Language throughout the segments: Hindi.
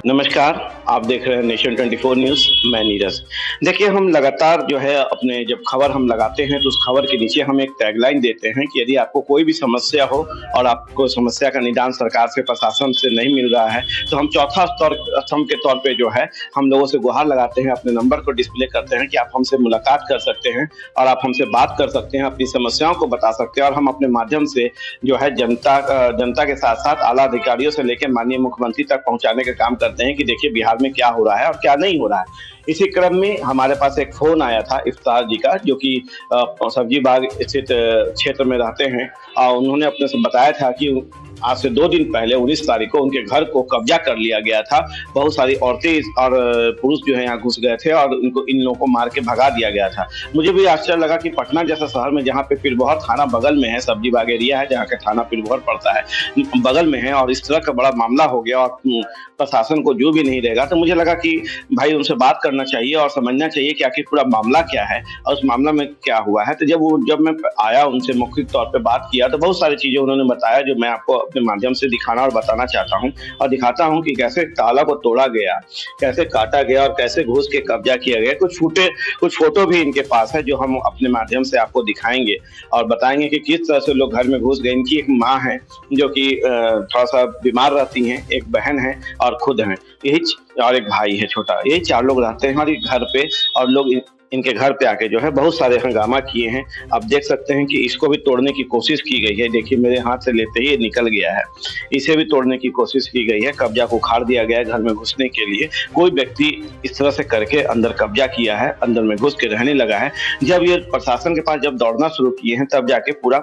नमस्कार, आप देख रहे हैं नेशन 24 न्यूज़, मैं नीरज। देखिए, हम लगातार जो है अपने जब खबर हम लगाते हैं तो उस खबर के नीचे हम एक टैगलाइन देते हैं कि यदि आपको कोई भी समस्या हो और आपको समस्या का निदान सरकार से, प्रशासन से नहीं मिल रहा है, तो हम चौथा स्तंभ के तौर पे जो है हम लोगों से गुहार लगाते हैं, अपने नंबर को डिस्प्ले करते हैं कि आप हमसे मुलाकात कर सकते हैं और आप हमसे बात कर सकते हैं, अपनी समस्याओं को बता सकते हैं और हम अपने माध्यम से जो है जनता के साथ-साथ आला अधिकारियों से लेके माननीय मुख्यमंत्री तक पहुँचाने का काम करते हैं कि देखिए बिहार में क्या हो रहा है और क्या नहीं हो रहा है। इसी क्रम में हमारे पास एक फ़ोन आया था इफ्तार जी का, जो कि सब्जी बाग स्थित क्षेत्र में रहते हैं और उन्होंने अपने से बताया था कि आज से 2 दिन पहले 19 तारीख को उनके घर को कब्जा कर लिया गया था। बहुत सारी औरतें और पुरुष जो है यहाँ घुस गए थे और इन लोगों को मार के भगा दिया गया था। मुझे भी आश्चर्य लगा कि पटना जैसा शहर में जहाँ पे पीरबहोर थाना बगल में है, सब्जी बाग एरिया है जहाँ का थाना पीरबहोर पड़ता है, बगल में है और इस तरह का बड़ा मामला हो गया और प्रशासन को जो भी नहीं रहेगा, तो मुझे लगा कि भाई उनसे बात करना चाहिए और समझना चाहिए कि आखिर पूरा मामला क्या है और उस मामला में क्या हुआ है। तो जब मैं आया उनसे मौखिक तौर पे बात किया तो बहुत सारी चीज़ें उन्होंने बताया जो मैं आपको अपने माध्यम से दिखाना और बताना चाहता हूँ और दिखाता हूँ कि कैसे ताला को तोड़ा गया, कैसे काटा गया और कैसे घुस के कब्जा किया गया। कुछ फोटो भी इनके पास है जो हम अपने माध्यम से आपको दिखाएंगे और बताएंगे कि किस तरह से लोग घर में घुस गए। इनकी एक माँ है जो कि थोड़ा सा बीमार रहती हैं, एक बहन है और खुद हैं, और एक भाई है छोटा। यही 4 लोग रहते हैं और एक घर पे, और लोग इनके घर पे आके जो है बहुत सारे हंगामा किए हैं। आप देख सकते हैं कि इसको भी तोड़ने की कोशिश की गई है। देखिए मेरे हाथ से लेते ही ये निकल गया है। इसे भी तोड़ने की कोशिश की गई है, कब्जा को उखाड़ दिया गया है घर में घुसने के लिए। कोई व्यक्ति इस तरह से करके अंदर कब्जा किया है, अंदर में घुस के रहने लगा है। जब ये प्रशासन के पास जब दौड़ना शुरू किए हैं तब जाके पूरा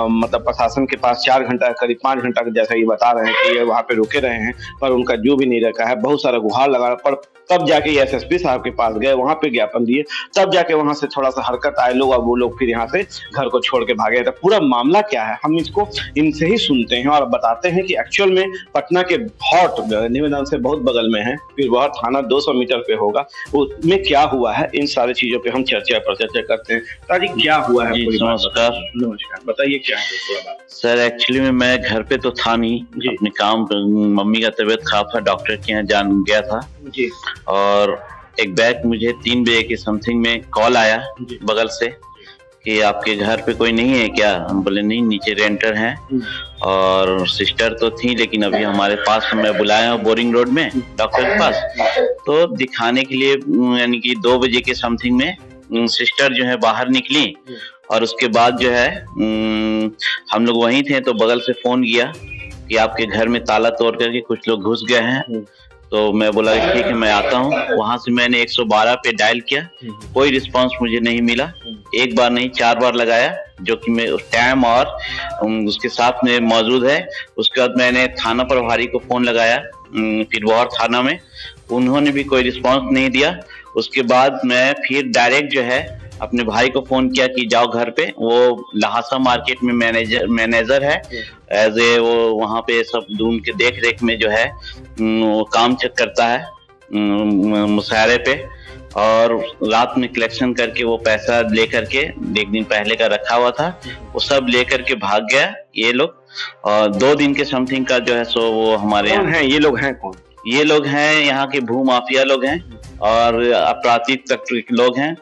मतलब प्रशासन के पास 4 घंटा करीब 5 घंटा जैसा ये बता रहे हैं कि ये वहाँ पे रुके रहे हैं, पर उनका जो भी नहीं रखा है। बहुत सारा गुहार लगा, पर तब जाके एसएसपी साहब के पास गए, वहाँ पे ज्ञापन दिए, तब जाके वहाँ से थोड़ा सा हरकत आए लोग और वो लोग फिर यहाँ से घर को छोड़ के भागे। तो पूरा मामला क्या है हम इसको इनसे ही सुनते हैं और बताते हैं कि एक्चुअल में पटना के भौट निवेदन से बहुत बगल में है, फिर वह थाना 200 मीटर पे होगा, उसमें क्या हुआ है इन सारी चीजों पे हम चर्चा करते हैं। ताजी क्या हुआ है? नमस्कार, बताइए क्या है सर। एक्चुअली में मैं घर पे तो था नहीं, अपने काम, मम्मी का तबीयत खराब था, डॉक्टर के यहाँ जान गया था जी। और एक बैग मुझे 3 बजे के समथिंग में कॉल आया बगल से कि आपके घर पे कोई नहीं है क्या? हम बोले नहीं, नीचे रेंटर हैं और सिस्टर तो थी लेकिन अभी हमारे पास, मैं बुलाया हूँ बोरिंग रोड में डॉक्टर के पास, तो दिखाने के लिए यानी कि 2 बजे के समथिंग में सिस्टर जो है बाहर निकली और उसके बाद जो है हम लोग वहीं थे तो बगल से फोन किया कि आपके घर में ताला तोड़ करके कुछ लोग घुस गए हैं। तो मैं बोला ठीक है मैं आता हूँ। वहां से मैंने 112 पे डायल किया, कोई रिस्पांस मुझे नहीं मिला। एक बार नहीं 4 बार लगाया, जो कि मैं उस टाइम और उसके साथ में मौजूद है। उसके बाद मैंने थाना प्रभारी को फोन लगाया पीरबहोर थाना में, उन्होंने भी कोई रिस्पांस नहीं दिया। उसके बाद मैं फिर डायरेक्ट जो है अपने भाई को फोन किया कि जाओ घर पे, वो लहासा मार्केट में मैनेजर है, एज ए वो वहाँ पे सब ढूंढ के देख रेख में जो है वो काम चेक करता है मुशायरे पे, और रात में कलेक्शन करके वो पैसा लेकर के 1 दिन पहले का रखा हुआ था वो सब लेकर के भाग गया ये लोग। और 2 दिन के समथिंग का जो है सो वो हमारे यहाँ हैं। ये लोग हैं कौन? ये लोग हैं यहाँ के भू माफिया लोग हैं और आपराधिक तत्व के लोग हैं।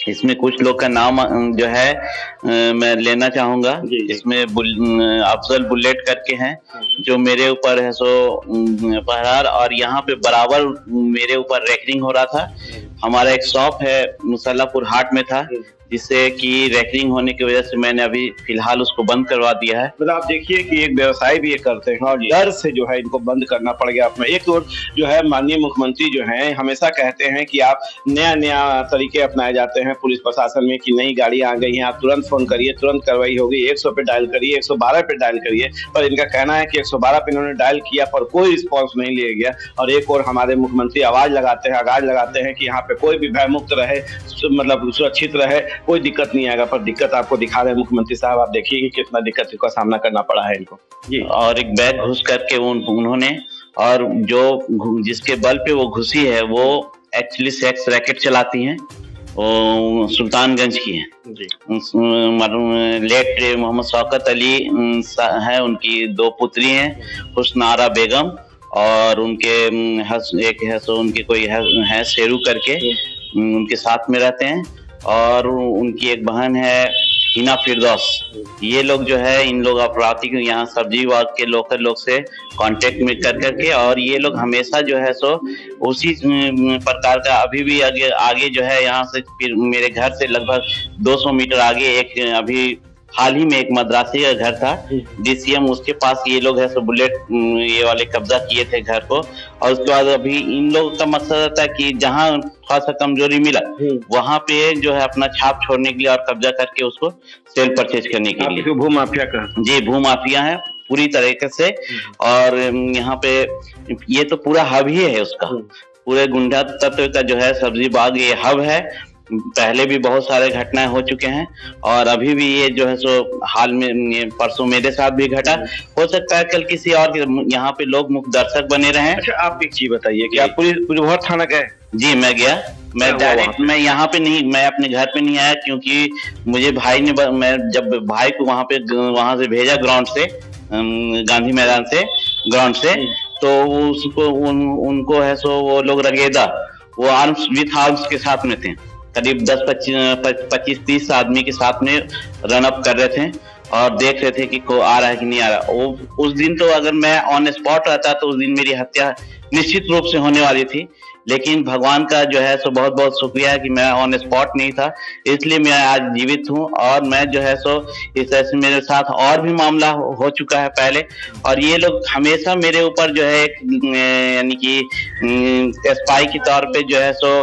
इसमें कुछ लोग का नाम जो है मैं लेना चाहूंगा। इसमें अफजल बुलेट करके हैं जो मेरे ऊपर है सो फरार, और यहाँ पे बराबर मेरे ऊपर रैकेटिंग हो रहा था। हमारा एक शॉप है मुसल्लापुर हाट में था, जिससे कि रैकेटिंग होने की वजह से मैंने अभी फिलहाल उसको बंद करवा दिया है। मतलब आप देखिए कि एक व्यवसाय भी ये करते हैं और डर से जो है इनको बंद करना पड़ गया अपना। एक और जो है माननीय मुख्यमंत्री जो हैं हमेशा कहते हैं कि आप नया तरीके अपनाए जाते हैं पुलिस प्रशासन में कि नई गाड़ियां आ गई हैं, आप तुरंत फोन करिए, तुरंत कार्रवाई होगी, 100 पे डायल करिए, 112 पे डायल करिए। पर इनका कहना है कि 112 पे इन्होंने डायल किया पर कोई रिस्पॉन्स नहीं लिया गया। और एक और हमारे मुख्यमंत्री आवाज लगाते हैं कि यहाँ पे कोई भी भयमुक्त रहे, मतलब सुरक्षित रहे, कोई दिक्कत नहीं आएगा। पर दिक्कत आपको दिखा रहे हैं मुख्यमंत्री साहब, आप देखिए कि कितना दिक्कत का सामना करना पड़ा है इनको जी। और एक बैग घुस करके उन्होंने, और जो जिसके बल पे वो घुसी है वो एक्चुअली सेक्स रैकेट चलाती हैं, वो सुल्तानगंज की हैं जी। लेट मोहम्मद शौकत अली है, उनकी 2 पुत्री हैं, हुस्न आरा बेगम और उनके एक है सो उनके कोई है शेरू करके, उनके साथ में रहते हैं। और उनकी एक बहन है हिना फिरदौस। ये लोग जो है, इन लोग अपराधी के यहाँ सब्जी विभाग के लोकल लोग से कांटेक्ट में कर करके, और ये लोग हमेशा जो है सो उसी प्रकार का अभी भी आगे जो है, यहाँ से फिर मेरे घर से लगभग 200 मीटर आगे एक अभी हाल ही में एक मद्रासी का घर था DCM, उसके पास ये लोग है सो बुलेट ये वाले कब्जा किए थे घर को। और उसके बाद अभी इन लोगों का मकसद रहता है कि जहाँ थोड़ा सा कमजोरी मिला वहां पे जो है अपना छाप छोड़ने के लिए और कब्जा करके उसको सेल परचेज करने के लिए। भूमाफिया का जी, भूमाफिया है पूरी तरीके से। और यहाँ पे ये तो पूरा हब ही है उसका, पूरे गुंडा तत्व का जो है सब्जी बाग ये हब है। पहले भी बहुत सारे घटनाएं हो चुके हैं और अभी भी ये जो है सो हाल में परसों मेरे साथ भी घटा, हो सकता है कल किसी और यहाँ पे लोग मुख्य दर्शक बने रहे। अच्छा, आप एक चीज बताइए कि आप पुलिस थाना गए? जी, मैं गया। मैं डायरेक्ट मैं यहाँ पे नहीं, मैं अपने घर पे नहीं आया क्योंकि मुझे भाई ने, मैं जब भाई को वहां से भेजा ग्राउंड से, गांधी मैदान से ग्राउंड से, तो उसको उनको है सो वो लोग रगेदा, वो आर्म्स विथ आर्म्स के साथ में थे, करीब 10-25-30 आदमी के साथ में रन अप कर रहे थे और देख रहे थे कि को आ रहा है कि नहीं आ रहा। वो उस दिन तो अगर मैं ऑन स्पॉट रहता तो उस दिन मेरी हत्या निश्चित रूप से होने वाली थी, लेकिन भगवान का जो है सो बहुत बहुत शुक्रिया है कि मैं ऑन स्पॉट नहीं था, इसलिए मैं आज जीवित हूँ। और मैं जो है सो इस तरह से मेरे साथ और भी मामला हो चुका है पहले, और ये लोग हमेशा मेरे ऊपर जो है यानी कि स्पाई के तौर पे जो है सो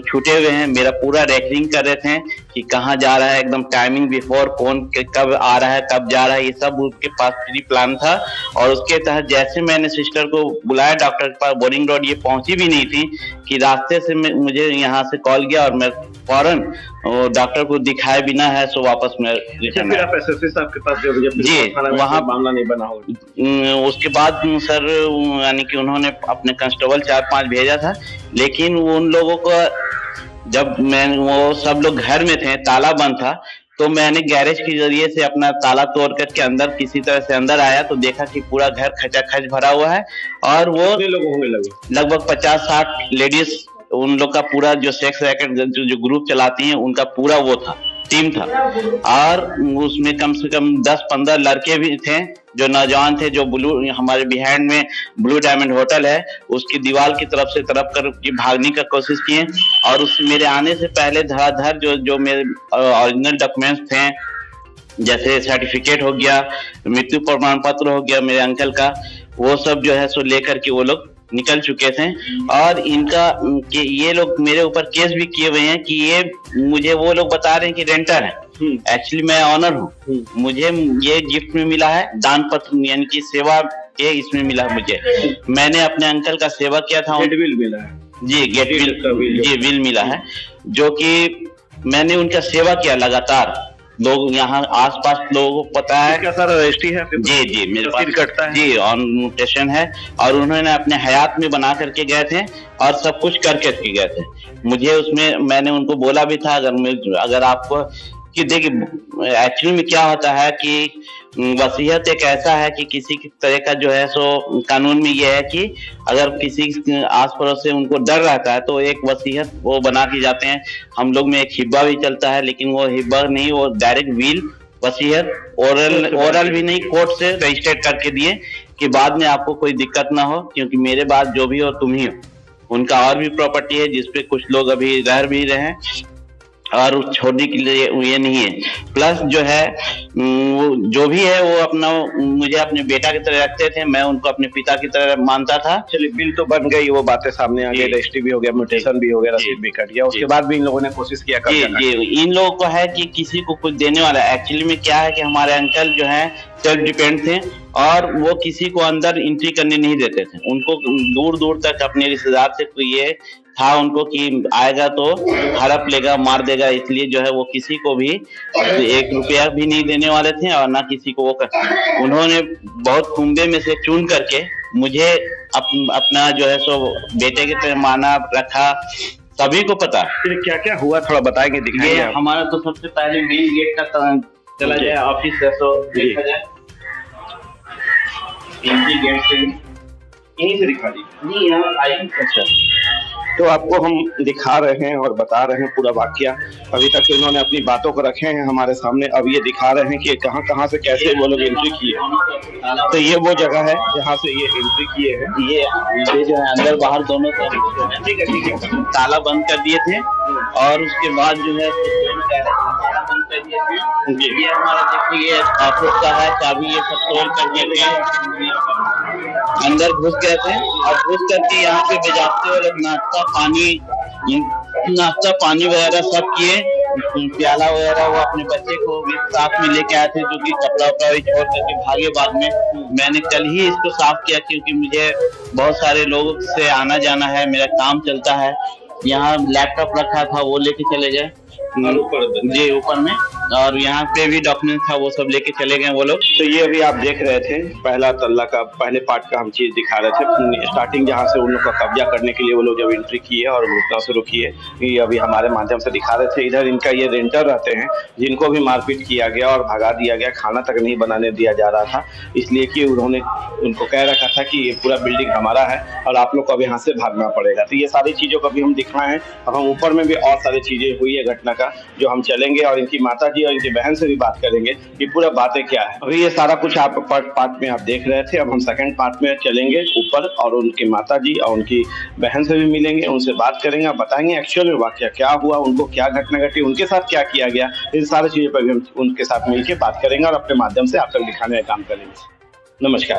छूटे हुए हैं। मेरा पूरा रेकरिंग कर रहे थे कि कहाँ जा रहा है, एकदम टाइमिंग बिफोर, कौन कब आ रहा है, कब जा रहा है, ये सब उसके पास प्री प्लान था। और उसके तहत जैसे मैंने सिस्टर को बुलाया डॉक्टर के पास, बोरिंग रोड ये पहुंची भी नहीं थी कि रास्ते से मुझे यहाँ से कॉल गया और मैं फौरन डॉक्टर को दिखाए बिना है सो वापस मैं रिटर्न आया। साहब के पास जी, वहाँ मामला नहीं बना होगा। उसके बाद सर यानी कि उन्होंने अपने कांस्टेबल 4-5 भेजा था, लेकिन उन लोगों को जब वो सब लोग घर में थे, ताला बंद था, तो मैंने गैरेज के जरिए से अपना ताला तोड़ करके अंदर किसी तरह से अंदर आया तो देखा कि पूरा घर खचाखच भरा हुआ है। और वो लगभग 50-60 लेडीज, उन लोग का पूरा जो सेक्स रैकेट जो ग्रुप चलाती हैं उनका पूरा वो था, टीम था। और उसमें कम से कम 10-15 लड़के भी थे जो नौजवान थे, जो हमारे बिहाइंड में ब्लू डायमंड होटल है उसकी दीवार की तरफ से तरफ कर भागने का कोशिश किए। और उस मेरे आने से पहले धड़ाधड़ जो मेरे ओरिजिनल डॉक्यूमेंट्स थे, जैसे सर्टिफिकेट हो गया, मृत्यु प्रमाण पत्र हो गया मेरे अंकल का, वो सब जो है सो लेकर के वो लोग निकल चुके थे। और इनका ये लोग मेरे ऊपर केस भी किए हुए हैं कि ये मुझे वो लोग बता रहे हैं कि रेंटर है, एक्चुअली मैं ऑनर हूँ। मुझे ये गिफ्ट में मिला है, दान पत्र यानी कि सेवा के इसमें मिला है मुझे। मैंने अपने अंकल का सेवा किया था। गेट विल मिला है जी, गेट विल जी विल मिला है, जो कि मैंने उनका सेवा किया लगातार। लोग यहाँ आसपास लोगों को पता है। क्या सर रजिस्ट्री है? जी मेरे पास कटता है जी, ऑन नोटेशन है। और उन्होंने अपने हयात में बना करके गए थे और सब कुछ करके गए थे। मुझे उसमें मैंने उनको बोला भी था अगर आपको कि देखिए एक्चुअली में क्या होता है कि वसीयत एक ऐसा है कि किसी तरह का जो है सो कानून में ये है कि अगर किसी आस पड़ोस से उनको डर रहता है तो एक वसीयत वो बना के जाते हैं। हम लोग में एक हिब्बा भी चलता है, लेकिन वो हिब्बा नहीं, वो डायरेक्ट विल वसीयत ओरल भी नहीं, कोर्ट से रजिस्टर्ड करके दिए कि बाद में आपको कोई दिक्कत ना हो, क्योंकि मेरे बाद जो भी हो तुम ही हो। उनका और भी प्रॉपर्टी है जिसपे कुछ लोग अभी रह भी रहे हैं और छोड़ने के लिए ये नहीं है। प्लस जो है वो जो भी है वो अपना मुझे अपने बेटा की तरह रखते थे, मैं उनको अपने पिता की तरह मानता था। चलिए, बिल तो बन गई, वो बातें सामने आ गई, रजिस्ट्री भी हो गया, म्यूटेशन भी हो गया, रसीद भी कट गया। उसके बाद भी इन लोगों ने कोशिश किया जी इन लोगों को है कि किसी को कुछ देने वाला। एक्चुअली में क्या है कि हमारे अंकल जो है सेल्फ डिपेंड थे और वो किसी को अंदर एंट्री करने नहीं देते थे। उनको दूर दूर तक अपने रिश्तेदार से ये था उनको कि आएगा तो हड़प लेगा, मार देगा, इसलिए जो है वो किसी को भी 1 रुपया भी नहीं देने वाले थे और ना किसी को उन्होंने बहुत कुंबे में से चुन करके मुझे अपना जो है सो बेटे के तरह माना रखा। सभी को पता फिर क्या क्या हुआ, थोड़ा बताएंगे, दिखाएंगे। हमारा तो सबसे पहले मेन गेट का चला जाए ऑफिस है, तो देखा जाए गेट से यहीं से दिखा दीजिए। नहीं यहाँ आई। अच्छा, तो आपको हम दिखा रहे हैं और बता रहे हैं पूरा वाकया। अभी तक इन्होंने अपनी बातों को रखे हैं हमारे सामने, अब ये दिखा रहे हैं कि कहाँ कहाँ से कैसे वो लोग एंट्री किए। तो ये वो जगह है जहाँ से ये एंट्री किए हैं। ये जो है अंदर बाहर दोनों तरफ ठीक है ताला बंद कर दिए थे और उसके बाद जो है ताला बंद कर दिए थे। ये हमारा देखिए ये ऑफिस का है, चाबी ये सब तोड़ कर दिए थे, अंदर घुस गए थे और घुस करके यहाँ पे बेजाते हुए नाश्ता पानी वगैरह सब किए। प्याला वगैरह वो अपने बच्चे को भी साथ में लेके आए थे, जो कि कपड़ा वपड़ा भी छोड़ करके भागे। बाद में मैंने कल ही इसको साफ किया क्योंकि मुझे बहुत सारे लोगों से आना जाना है, मेरा काम चलता है। यहाँ लैपटॉप रखा था वो लेके चले गए जी ऊपर में, और यहाँ पे भी डॉक्यूमेंट था वो सब लेके चले गए वो लोग। तो ये अभी आप देख रहे थे पहला तल्ला का पहले पार्ट का हम चीज दिखा रहे थे। स्टार्टिंग जहाँ से उन लोग का कब्जा करने के लिए वो लोग जब एंट्री किए और घुसना शुरू किए, ये अभी हमारे माध्यम से दिखा रहे थे। इधर इनका ये रेंटर रहते हैं जिनको भी मारपीट किया गया और भगा दिया गया, खाना तक नहीं बनाने दिया जा रहा था, इसलिए कि उन्होंने उनको कह रखा था कि ये पूरा बिल्डिंग हमारा है और आप लोग को अब यहाँ से भागना पड़ेगा। तो ये सारी चीज़ों को भी हम दिखाए हैं। अब हम ऊपर में भी और सारी चीज़ें हुई है घटना का जो हम चलेंगे और इनकी माता जी और इनकी बहन से भी बात करेंगे कि पूरा बातें क्या है। अभी ये सारा कुछ आप पार्ट में आप देख रहे थे। अब हम सेकंड पार्ट में चलेंगे ऊपर और उनकी माता जी और उनकी बहन से भी मिलेंगे, उनसे बात करेंगे और बताएंगे एक्चुअल में वाकया क्या हुआ, उनको क्या घटना घटी, उनके साथ क्या किया गया। इन सारी चीज़ों पर भी हम उनके साथ मिलकर बात करेंगे और अपने माध्यम से आप तक दिखाने का काम करेंगे। नमस्कार।